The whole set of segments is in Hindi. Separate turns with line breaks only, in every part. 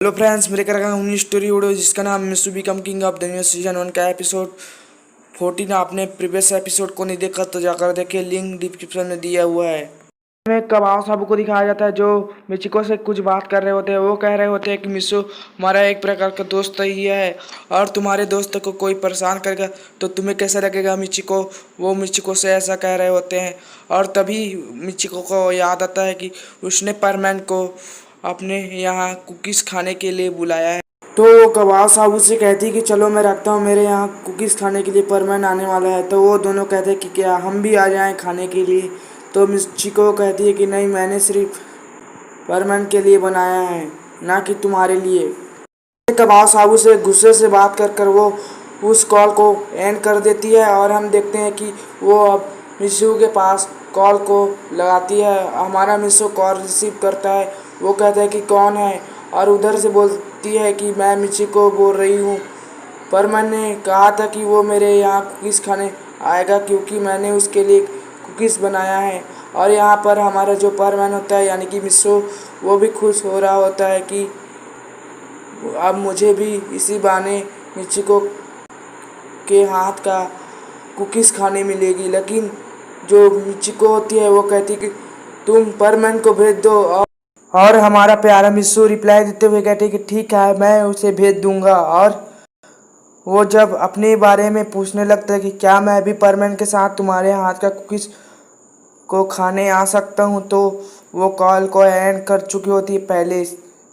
हेलो फ्रेंड्स, मेरे कर उन्नीस स्टोरी वीडियो जिसका नाम mister become king of the news season 1 का एपिसोड 14। आपने प्रीवियस एपिसोड को नहीं देखा तो जाकर देखिए, लिंक डिस्क्रिप्शन में दिया हुआ है। में कबाब साहब को दिखाया जाता है जो मिचिको से कुछ बात कर रहे होते हैं। वो कह रहे होते हैं कि मिसो हमारा एक प्रकार का दोस्त ही है और तुम्हारे दोस्त को कोई परेशान करेगा तो तुम्हें कैसा लगेगा मिचिको। वो मिचिको से ऐसा कह रहे होते हैं और तभी मिचिको को याद आता है कि उसने परमैन को अपने यहाँ कुकीज़ खाने के लिए बुलाया है। तो कबाब साहब उससे कहती है कि चलो मैं रखता हूँ, मेरे यहाँ कुकीज़ खाने के लिए परमैन आने वाला है। तो वो दोनों कहते हैं कि क्या हम भी आ जाएं खाने के लिए। तो मिस चिको कहती है कि नहीं, मैंने सिर्फ परमैन के लिए बनाया है, ना कि तुम्हारे लिए। कबाब साहब से गुस्से से बात कर वो उस कॉल को एंड कर देती है और हम देखते हैं कि वो अब मिसू के पास कॉल को लगाती है। हमारा मिसू कॉल रिसीव करता है। वो कहता है कि कौन है और उधर से बोलती है कि मैं मिची को बोल रही हूँ। पर मैंने कहा था कि वो मेरे यहाँ कुकीज़ खाने आएगा क्योंकि मैंने उसके लिए कुकीज़ बनाया है। और यहाँ पर हमारा जो परमैन होता है यानी कि मिसो, वो भी खुश हो रहा होता है कि अब मुझे भी इसी बहाने मिचिको के हाथ का कुकीज़ खाने मिलेगी। लेकिन जो मिचिको होती है वो कहती कि तुम परमैन को भेज दो। और हमारा प्यारा मिस्सू रिप्लाई देते हुए कहते कि ठीक है, मैं उसे भेज दूंगा। और वो जब अपने बारे में पूछने लगता है कि क्या मैं भी परमैन के साथ तुम्हारे हाथ का कुकीज़ को खाने आ सकता हूँ, तो वो कॉल को एंड कर चुकी होती है पहले,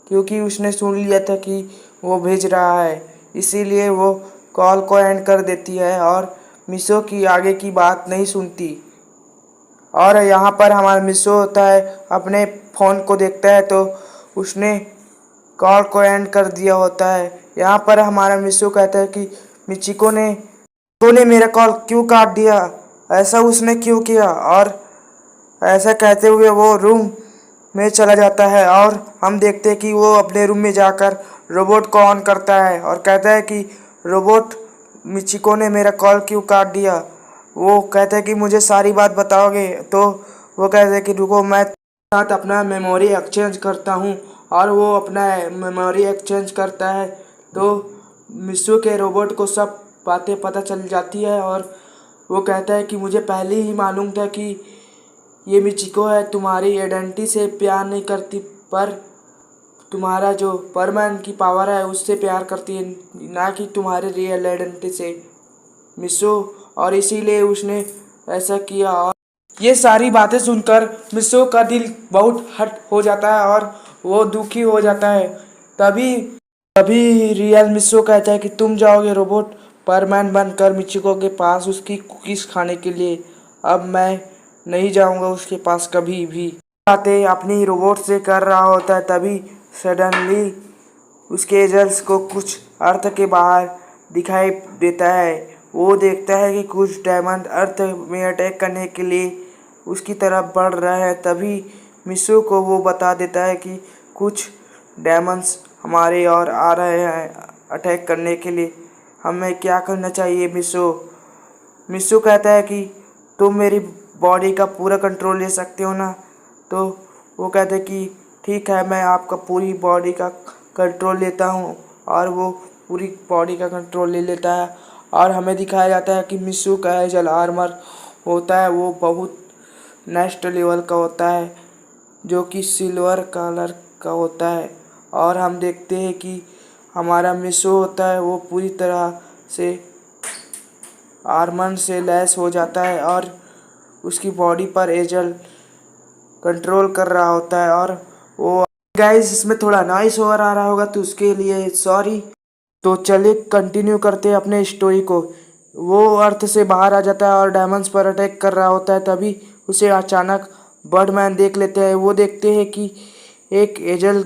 क्योंकि उसने सुन लिया था कि वो भेज रहा है। इसीलिए वो कॉल को एंड कर देती है और मिसो की आगे की बात नहीं सुनती। और यहाँ पर हमारा मिसो होता है, अपने फ़ोन को देखता है तो उसने कॉल को एंड कर दिया होता है। यहाँ पर हमारा मिसो कहता है कि मिचिको ने मेरा कॉल क्यों काट दिया, ऐसा उसने क्यों किया। और ऐसा कहते हुए वो रूम में चला जाता है और हम देखते हैं कि वो अपने रूम में जाकर रोबोट को ऑन करता है और कहता है कि रोबोट, मिचिको ने मेरा कॉल क्यों काट दिया। वो कहता है कि मुझे सारी बात बताओगे। तो वो कहते हैं कि रुको, मैं साथ अपना मेमोरी एक्सचेंज करता हूँ। और वो अपना मेमोरी एक्सचेंज करता है तो मिसू के रोबोट को सब बातें पता चल जाती है। और वो कहता है कि मुझे पहले ही मालूम था कि ये मिचिको है, तुम्हारी आइडेंटिटी से प्यार नहीं करती, पर तुम्हारा जो परमैन की पावर है उससे प्यार करती है, ना कि तुम्हारे रियल आइडेंटिटी से मिसो। और इसीलिए उसने ऐसा किया। और ये सारी बातें सुनकर मिसो का दिल बहुत हर्ट हो जाता है और वो दुखी हो जाता है। तभी तभी रियल मिसो कहता है कि तुम जाओगे रोबोट परमैन बनकर मिचिको के पास उसकी कुकीज़ खाने के लिए। अब मैं नहीं जाऊंगा उसके पास कभी भी। बातें अपनी रोबोट से कर रहा होता है, तभी सडनली उसके एजल्स को कुछ अर्थ के बाहर दिखाई देता है। वो देखता है कि कुछ डायमंड अर्थ में अटैक करने के लिए उसकी तरफ बढ़ रहा है। तभी मिसू को वो बता देता है कि कुछ डायमंड्स हमारे और आ रहे हैं अटैक करने के लिए, हमें क्या करना चाहिए मिसू। मिसू कहता है कि तुम मेरी बॉडी का पूरा कंट्रोल ले सकते हो ना। तो वो कहते हैं कि ठीक है, मैं आपका पूरी बॉडी का कंट्रोल लेता हूँ। और वो पूरी बॉडी का कंट्रोल ले लेता है और हमें दिखाया जाता है कि मिसू का एजल आर्मर होता है वो बहुत नेक्स्ट लेवल का होता है, जो कि सिल्वर कलर का होता है। और हम देखते हैं कि हमारा मिसू होता है वो पूरी तरह से आर्मर से लैस हो जाता है और उसकी बॉडी पर एजल कंट्रोल कर रहा होता है। और वो गाइस, इसमें थोड़ा नॉइस ओवर आ रहा होगा तो उसके लिए सॉरी। तो चलिए कंटिन्यू करते हैं अपने स्टोरी को। वो अर्थ से बाहर आ जाता है और डायमंड्स पर अटैक कर रहा होता है। तभी उसे अचानक बर्डमैन देख लेते हैं। वो देखते हैं कि एक एजल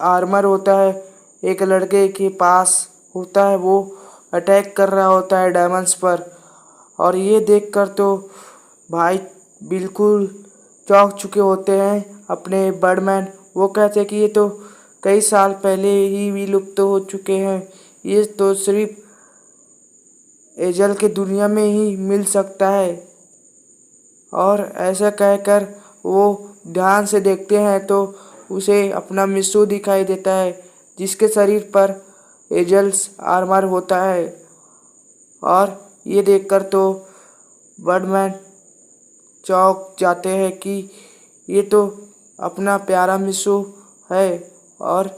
आर्मर होता है एक लड़के के पास होता है, वो अटैक कर रहा होता है डायमंड्स पर। और ये देखकर तो भाई बिल्कुल चौंक चुके होते हैं अपने बर्डमैन। वो कहते हैं कि ये तो कई साल पहले ही विलुप्त हो चुके हैं, ये तो सिर्फ एजल के दुनिया में ही मिल सकता है। और ऐसा कहकर वो ध्यान से देखते हैं तो उसे अपना मिसू दिखाई देता है। जिसके शरीर पर एजल्स आर्मर होता है। और ये देखकर तो बर्डमैन चौंक जाते हैं कि ये तो अपना प्यारा मिशू है और